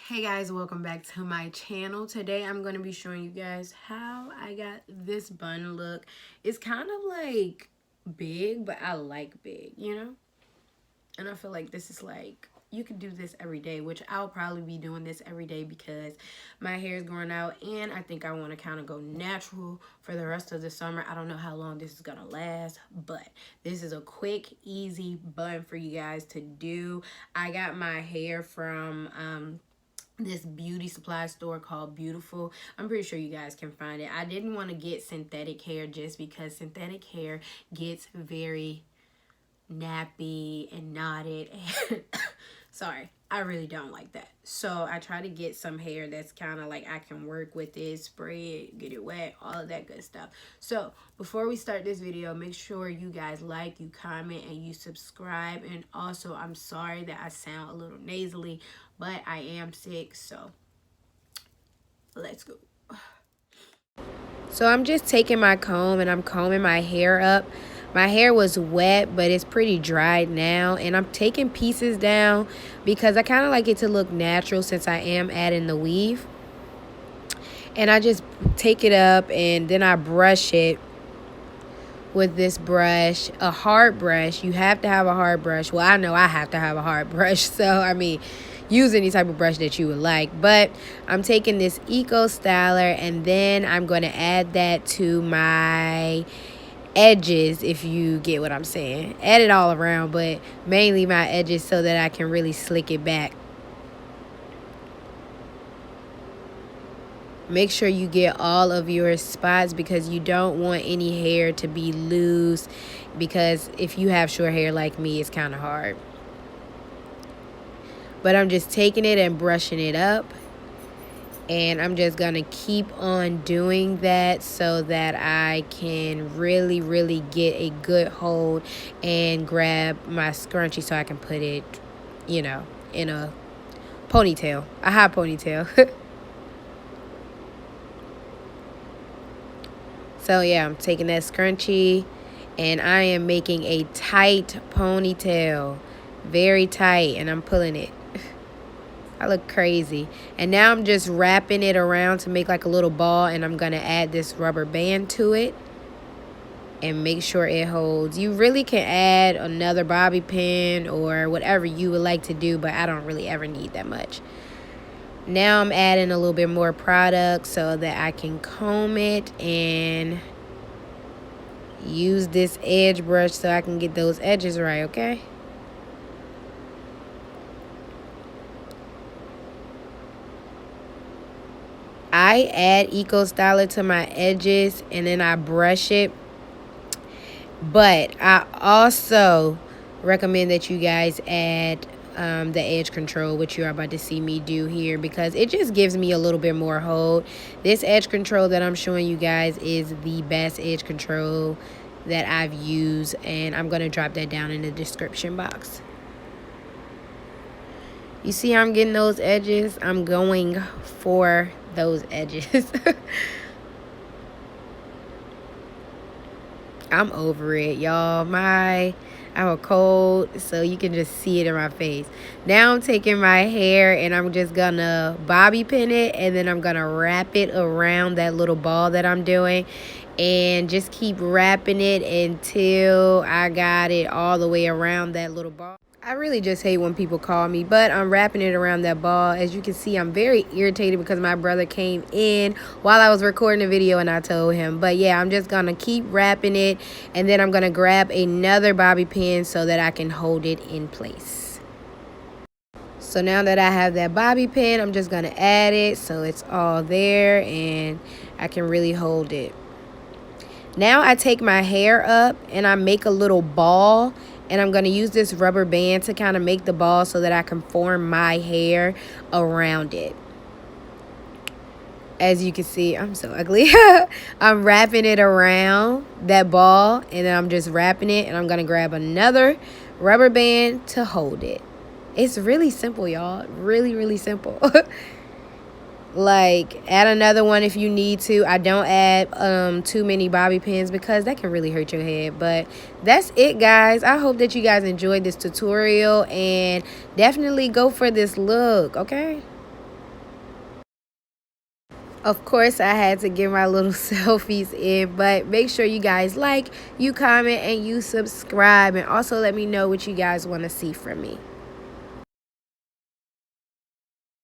Hey guys, welcome back to my channel. Today I'm going to be showing you guys how I got this bun look. It's kind of like big, but I like big, you know? And I feel like this is like, you could do this every day, which I'll probably be doing this every day because my hair is growing out and I think I want to kind of go natural for the rest of the summer. I don't know how long this is going to last, but this is a quick, easy bun for you guys to do. I got my hair from, this beauty supply store called Beautiful. I'm pretty sure you guys can find it. I didn't want to get synthetic hair just because synthetic hair gets very nappy and knotted. Sorry, I really don't like that. So I try to get some hair that's kind of like I can work with it, spray it, get it wet, all of that good stuff. So before we start this video, make sure you guys like, you comment, and you subscribe. And also, I'm sorry that I sound a little nasally, but I am sick, so let's go. So I'm just taking my comb and I'm combing my hair up. My hair was wet, but it's pretty dried now. And I'm taking pieces down because I kind of like it to look natural since I am adding the weave. And I just take it up and then I brush it with this brush, a hard brush. You have to have a hard brush. Well, I know I have to have a hard brush. So, I mean, use any type of brush that you would like. But I'm taking this Eco Styler and then I'm going to add that to my edges, if you get what I'm saying. Add it all around, but mainly my edges so that I can really slick it back. Make sure you get all of your spots because you don't want any hair to be loose, because if you have short hair like me, it's kind of hard. But I'm just taking it and brushing it up. And I'm just going to keep on doing that so that I can really, really get a good hold and grab my scrunchie so I can put it, you know, in a ponytail, a high ponytail. So, yeah, I'm taking that scrunchie and I am making a tight ponytail, very tight, and I'm pulling it. I look crazy. And now I'm just wrapping it around to make like a little ball, and I'm going to add this rubber band to it and make sure it holds. You really can add another bobby pin or whatever you would like to do, but I don't really ever need that much. Now I'm adding a little bit more product so that I can comb it and use this edge brush so I can get those edges right, okay? I add Eco Styler to my edges and then I brush it. But I also recommend that you guys add the edge control, which you're about to see me do here, because it just gives me a little bit more hold. This edge control that I'm showing you guys is the best edge control that I've used, and I'm going to drop that down in the description box. You see how I'm getting those edges? I'm going for those edges. I'm over it, y'all. I have a cold, so you can just see it in my face. Now I'm taking my hair and I'm just gonna bobby pin it, and then I'm gonna wrap it around that little ball that I'm doing, and just keep wrapping it until I got it all the way around that little ball. I really just hate when people call me, but I'm wrapping it around that ball. As you can see, I'm very irritated because my brother came in while I was recording the video and I told him. But yeah, I'm just going to keep wrapping it, and then I'm going to grab another bobby pin so that I can hold it in place. So now that I have that bobby pin, I'm just going to add it so it's all there and I can really hold it. Now I take my hair up and I make a little ball, and I'm going to use this rubber band to kind of make the ball so that I can form my hair around it. As you can see, I'm so ugly. I'm wrapping it around that ball, and then I'm just wrapping it, and I'm going to grab another rubber band to hold it. It's really simple, y'all. Really, really simple. Like, add another one if you need to. I don't add too many bobby pins because that can really hurt your head. But that's it, guys. I hope that you guys enjoyed this tutorial, and definitely go for this look, okay? Of course, I had to get my little selfies in, but make sure you guys like, you comment, and you subscribe. And also let me know what you guys want to see from me.